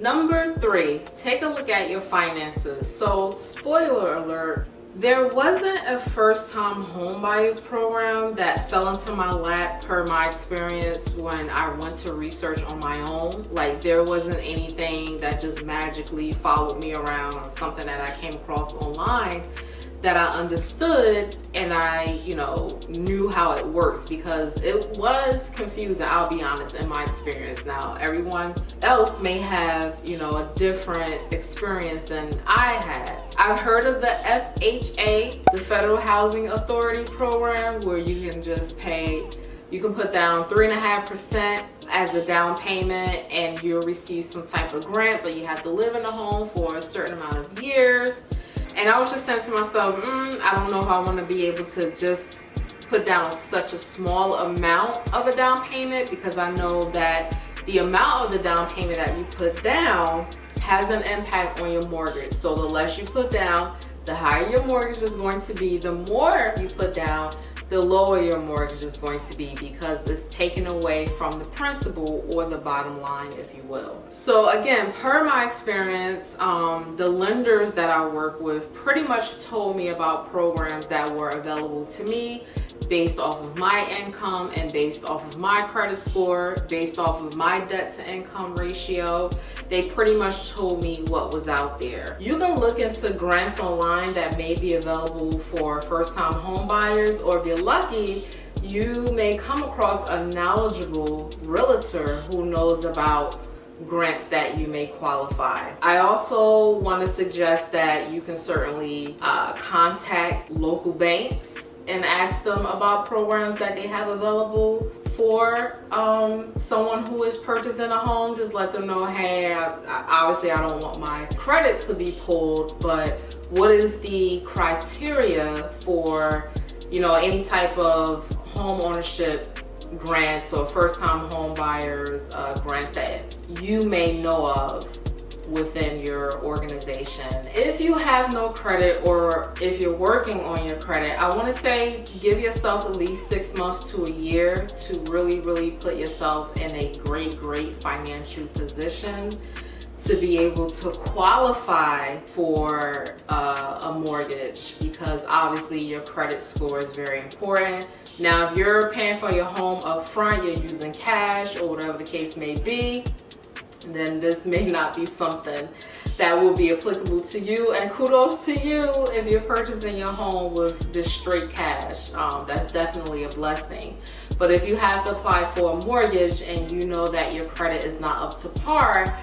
Number 3, take a look at your finances. So, spoiler alert, there wasn't a first-time homebuyers program that fell into my lap per my experience when I went to research on my own. Like, there wasn't anything that just magically followed me around or something that I came across online that I understood and I, knew how it works, because it was confusing, I'll be honest, in my experience. Now, everyone else may have, a different experience than I had. I've heard of the FHA, the Federal Housing Authority program, where you can just you can put down 3.5% as a down payment and you'll receive some type of grant, but you have to live in the home for a certain amount of years. And I was just saying to myself, I don't know if I want to be able to just put down such a small amount of a down payment, because I know that the amount of the down payment that you put down has an impact on your mortgage. So the less you put down, the higher your mortgage is going to be. The more you put down, the lower your mortgage is going to be, because it's taken away from the principal, or the bottom line, if you will. So again, per my experience, the lenders that I work with pretty much told me about programs that were available to me based off of my income and based off of my credit score, based off of my debt to income ratio. They pretty much told me what was out there. You can look into grants online that may be available for first-time home buyers, or if you're lucky, you may come across a knowledgeable realtor who knows about grants that you may qualify. I also want to suggest that you can certainly contact local banks and ask them about programs that they have available for someone who is purchasing a home. Just let them know, hey, obviously I don't want my credit to be pulled, but what is the criteria for any type of home ownership grants or first-time home buyers grants that you may know of within your organization. If you have no credit, or if you're working on your credit, I want to say give yourself at least 6 months to a year to really put yourself in a great financial position to be able to qualify for a mortgage, because obviously your credit score is very important. Now, if you're paying for your home up front, you're using cash or whatever the case may be, then this may not be something that will be applicable to you. And kudos to you if you're purchasing your home with just straight cash. That's definitely a blessing. But if you have to apply for a mortgage and you know that your credit is not up to par,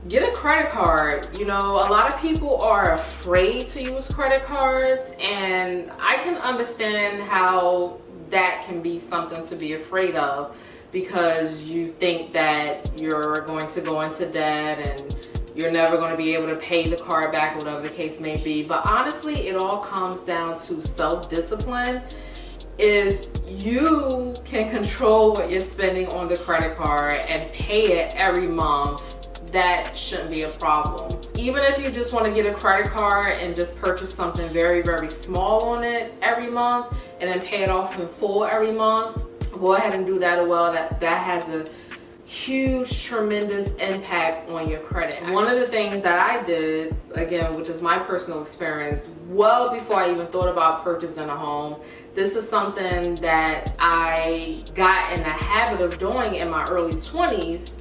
get a credit card. A lot of people are afraid to use credit cards, and I can understand how that can be something to be afraid of, because you think that you're going to go into debt and you're never going to be able to pay the card back, whatever the case may be. But honestly, it all comes down to self-discipline. If you can control what you're spending on the credit card and pay it every month, that shouldn't be a problem. Even if you just want to get a credit card and just purchase something very small on it every month and then pay it off in full every month, go ahead and do that as well. That has a huge, tremendous impact on your credit. One of the things that I did, again, which is my personal experience, well before I even thought about purchasing a home, this is something that I got in the habit of doing in my early 20s,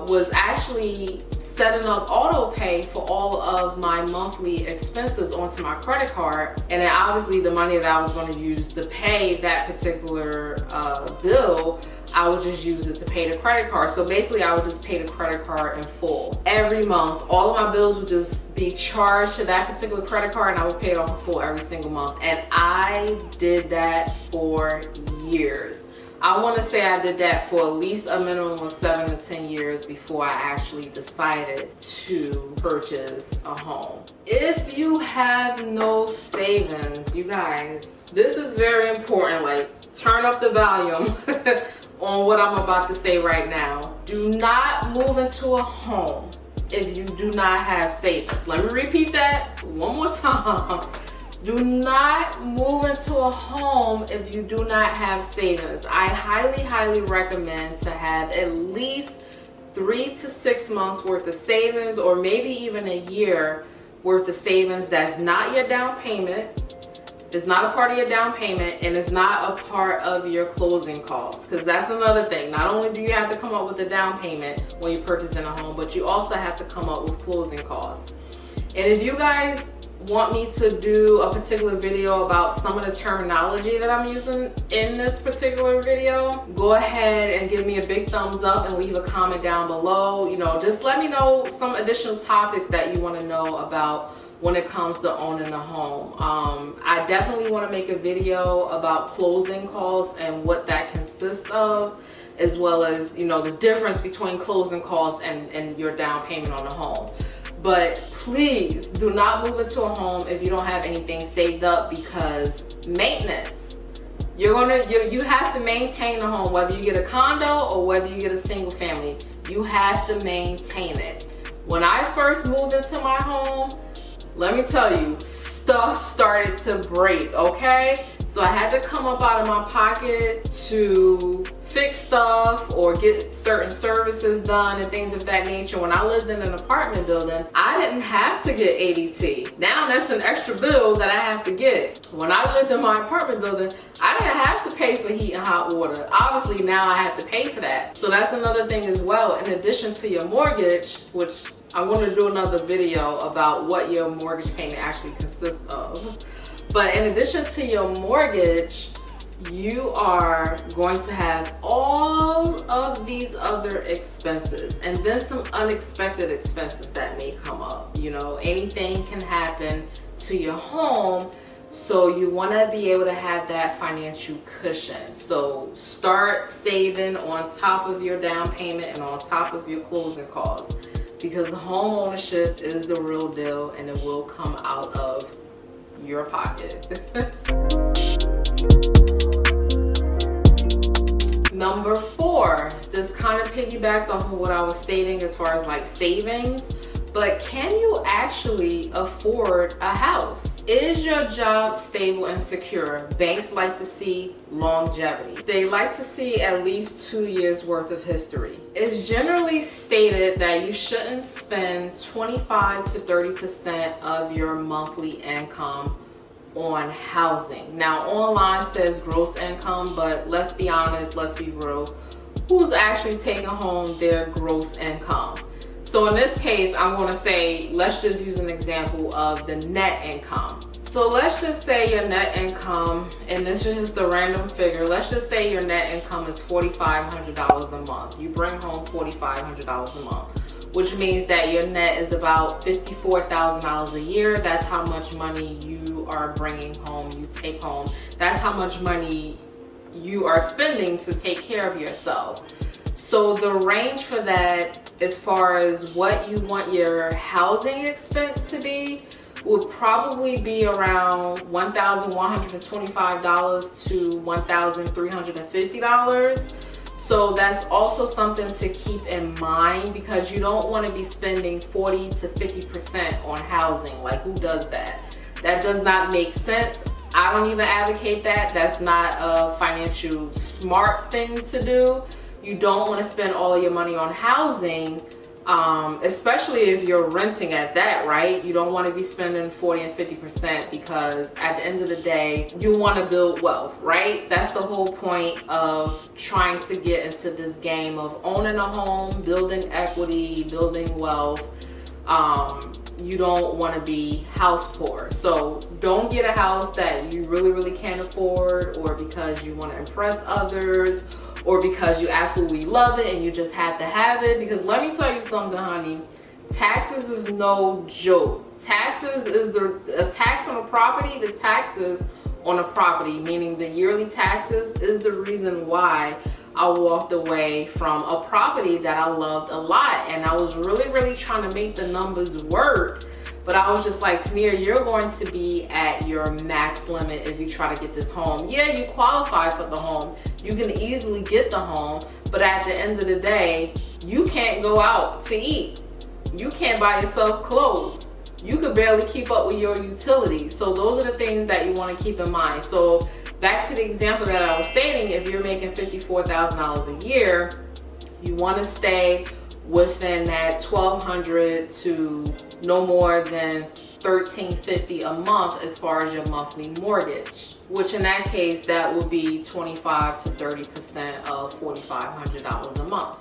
was actually setting up auto pay for all of my monthly expenses onto my credit card. And then obviously the money that I was going to use to pay that particular bill, I would just use it to pay the credit card. So basically I would just pay the credit card in full. Every month, all of my bills would just be charged to that particular credit card, and I would pay it off in full every single month. And I did that for years. I want to say I did that for at least a minimum of 7 to 10 years before I actually decided to purchase a home. If you have no savings, you guys, this is very important. Like, turn up the volume on what I'm about to say right now. Do not move into a home if you do not have savings. Let me repeat that one more time. Do not move into a home if you do not have savings. I highly recommend to have at least 3 to 6 months worth of savings, or maybe even a year worth of savings that's not your down payment, it's not a part of your down payment, and it's not a part of your closing costs. Because that's another thing. Not only do you have to come up with a down payment when you're purchasing a home, but you also have to come up with closing costs. And if you guys want me to do a particular video about some of the terminology that I'm using in this particular video, go ahead and give me a big thumbs up and leave a comment down below. You know, just let me know some additional topics that you want to know about when it comes to owning a home. I definitely want to make a video about closing costs and what that consists of, as well as, you know, the difference between closing costs and your down payment on a home. But please do not move into a home if you don't have anything saved up, because maintenance, you have to maintain the home, whether you get a condo or whether you get a single family. You have to maintain it. When I first moved into my home, let me tell you, stuff started to break, okay? So I had to come up out of my pocket to fix stuff or get certain services done and things of that nature. When I lived in an apartment building, I didn't have to get ADT. Now that's an extra bill that I have to get. When I lived in my apartment building, I didn't have to pay for heat and hot water. Obviously now I have to pay for that. So that's another thing as well. In addition to your mortgage, which I'm going to do another video about what your mortgage payment actually consists of. But in addition to your mortgage, you are going to have all of these other expenses, and then some unexpected expenses that may come up. You know, anything can happen to your home, so you want to be able to have that financial cushion. So start saving on top of your down payment and on top of your closing costs, because home ownership is the real deal, and it will come out of your pocket. Number 4, this kind of piggybacks off of what I was stating as far as like savings, but can you actually afford a house? Is your job stable and secure? Banks like to see longevity. They like to see at least 2 years worth of history. It's generally stated that you shouldn't spend 25 to 30% of your monthly income on housing. Now online says gross income, but let's be honest, let's be real. Who's actually taking home their gross income? So in this case, I'm going to say, let's just use an example of the net income. So let's just say your net income, and this is just a random figure, let's just say your net income is $4,500 a month. You bring home $4,500 a month, which means that your net is about $54,000 a year. That's how much money you are bringing home, you take home. That's how much money you are spending to take care of yourself. So the range for that, as far as what you want your housing expense to be, would probably be around $1,125 to $1,350. So that's also something to keep in mind, because you don't want to be spending 40 to 50% on housing. Like, who does that? That does not make sense. I don't even advocate that. That's not a financial smart thing to do. You don't want to spend all of your money on housing, especially if you're renting at that, right? You don't want to be spending 40 and 50%, because at the end of the day, you want to build wealth, right? That's the whole point of trying to get into this game of owning a home, building equity, building wealth. You don't want to be house poor. So don't get a house that you really can't afford, or because you want to impress others, or because you absolutely love it and you just have to have it. Because let me tell you something, honey, taxes is no joke. Taxes is a tax on a property. The taxes on a property, meaning the yearly taxes, is the reason why I walked away from a property that I loved a lot. And I was really trying to make the numbers work. But I was just like, Tamir, you're going to be at your max limit if you try to get this home. Yeah, you qualify for the home. You can easily get the home. But at the end of the day, you can't go out to eat. You can't buy yourself clothes. You could barely keep up with your utilities. So those are the things that you want to keep in mind. So back to the example that I was stating, if you're making $54,000 a year, you want to stay within that $1,200 to no more than $1,350 a month as far as your monthly mortgage, which in that case that would be 25 to 30% of $4,500 a month.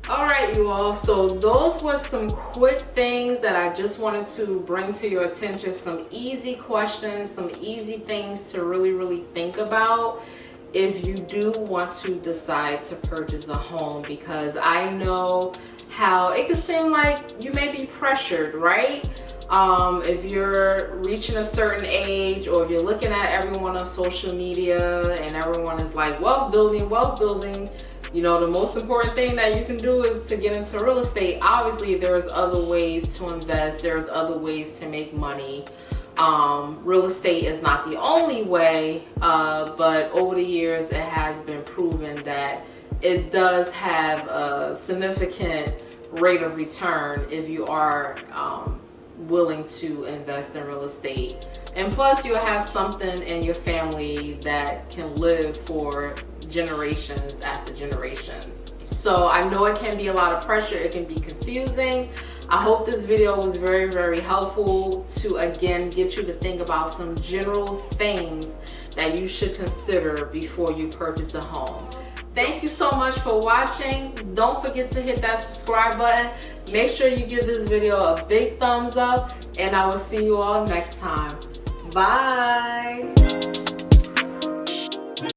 Alright, you all, so those were some quick things that I just wanted to bring to your attention. Some easy questions, some easy things to really think about if you do want to decide to purchase a home, because I know how it can seem like you may be pressured, right? If you're reaching a certain age, or if you're looking at everyone on social media and everyone is like wealth building, you know, the most important thing that you can do is to get into real estate. Obviously, there's other ways to invest. There's other ways to make money. Real estate is not the only way, but over the years, it has been proven that it does have a significant rate of return if you are willing to invest in real estate. And plus, you'll have something in your family that can live for generations after generations. So I know it can be a lot of pressure, it can be confusing. I hope this video was very helpful to again get you to think about some general things that you should consider before you purchase a home. Thank you so much for watching. Don't forget to hit that subscribe button. Make sure you give this video a big thumbs up, and I will see you all next time. Bye.